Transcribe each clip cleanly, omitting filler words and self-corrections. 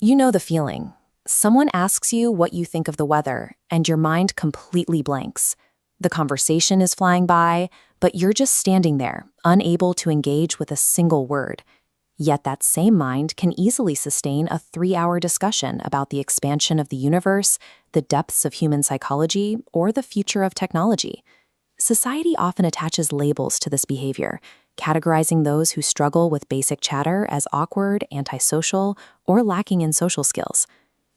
You know the feeling. Someone asks you what you think of the weather, and your mind completely blanks. The conversation is flying by, but you're just standing there, unable to engage with a single word. Yet that same mind can easily sustain a 3-hour discussion about the expansion of the universe, the depths of human psychology, or the future of technology. Society often attaches labels to this behavior, categorizing those who struggle with basic chatter as awkward, antisocial, or lacking in social skills.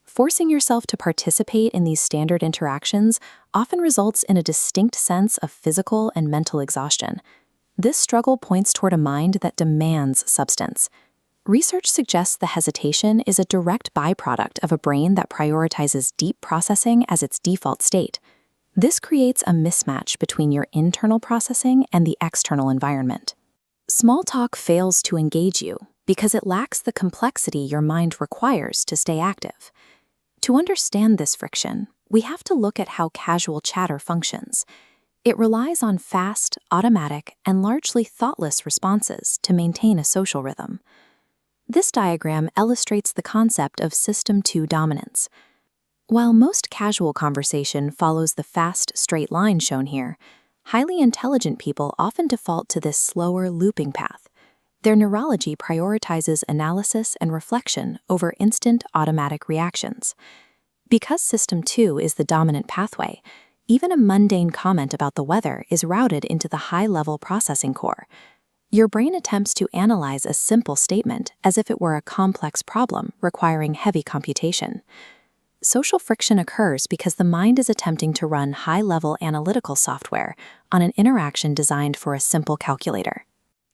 Forcing yourself to participate in these standard interactions often results in a distinct sense of physical and mental exhaustion. This struggle points toward a mind that demands substance. Research suggests the hesitation is a direct byproduct of a brain that prioritizes deep processing as its default state. This creates a mismatch between your internal processing and the external environment. Small talk fails to engage you because it lacks the complexity your mind requires to stay active. To understand this friction, we have to look at how casual chatter functions. It relies on fast, automatic, and largely thoughtless responses to maintain a social rhythm. This diagram illustrates the concept of System 2 dominance. While most casual conversation follows the fast, straight line shown here, highly intelligent people often default to this slower, looping path. Their neurology prioritizes analysis and reflection over instant, automatic reactions. Because System 2 is the dominant pathway, even a mundane comment about the weather is routed into the high-level processing core. Your brain attempts to analyze a simple statement as if it were a complex problem requiring heavy computation. Social friction occurs because the mind is attempting to run high-level analytical software on an interaction designed for a simple calculator.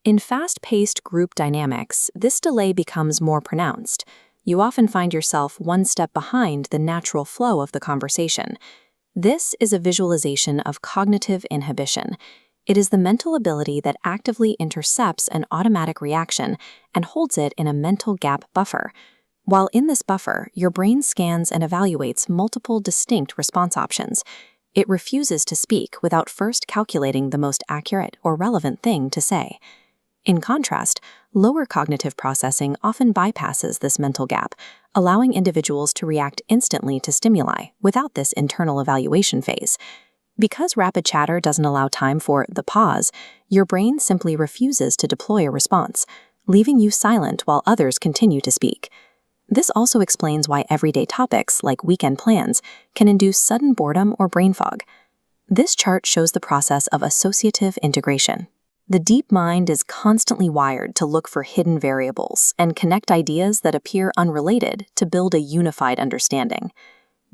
In fast-paced group dynamics, this delay becomes more pronounced. You often find yourself one step behind the natural flow of the conversation. This is a visualization of cognitive inhibition. It is the mental ability that actively intercepts an automatic reaction and holds it in a mental gap buffer. While in this buffer, your brain scans and evaluates multiple distinct response options. It refuses to speak without first calculating the most accurate or relevant thing to say. In contrast, lower cognitive processing often bypasses this mental gap, allowing individuals to react instantly to stimuli without this internal evaluation phase. Because rapid chatter doesn't allow time for the pause, your brain simply refuses to deploy a response, leaving you silent while others continue to speak. This also explains why everyday topics, like weekend plans, can induce sudden boredom or brain fog. This chart shows the process of associative integration. The deep mind is constantly wired to look for hidden variables and connect ideas that appear unrelated to build a unified understanding.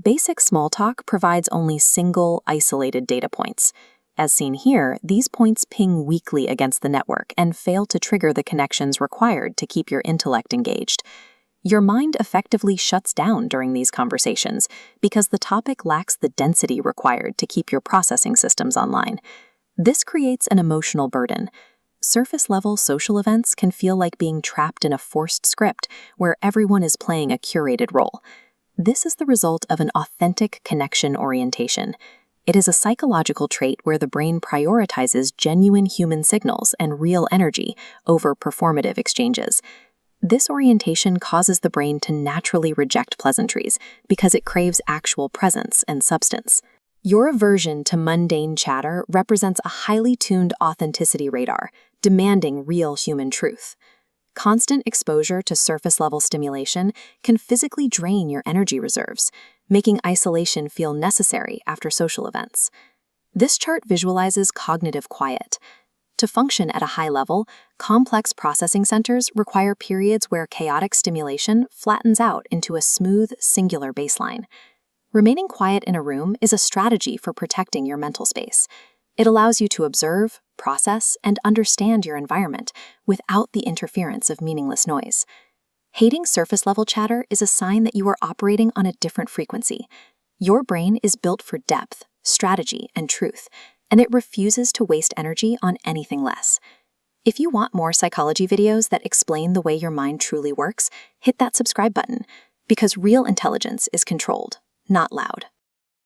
Basic small talk provides only single, isolated data points. As seen here, these points ping weakly against the network and fail to trigger the connections required to keep your intellect engaged. Your mind effectively shuts down during these conversations because the topic lacks the density required to keep your processing systems online. This creates an emotional burden. Surface-level social events can feel like being trapped in a forced script where everyone is playing a curated role. This is the result of an authentic connection orientation. It is a psychological trait where the brain prioritizes genuine human signals and real energy over performative exchanges. This orientation causes the brain to naturally reject pleasantries because it craves actual presence and substance. Your aversion to mundane chatter represents a highly tuned authenticity radar, demanding real human truth. Constant exposure to surface-level stimulation can physically drain your energy reserves, making isolation feel necessary after social events. This chart visualizes cognitive quiet. To function at a high level, complex processing centers require periods where chaotic stimulation flattens out into a smooth, singular baseline. Remaining quiet in a room is a strategy for protecting your mental space. It allows you to observe, process, and understand your environment without the interference of meaningless noise. Hating surface-level chatter is a sign that you are operating on a different frequency. Your brain is built for depth, strategy, and truth, and it refuses to waste energy on anything less. If you want more psychology videos that explain the way your mind truly works, hit that subscribe button, because real intelligence is controlled, not loud.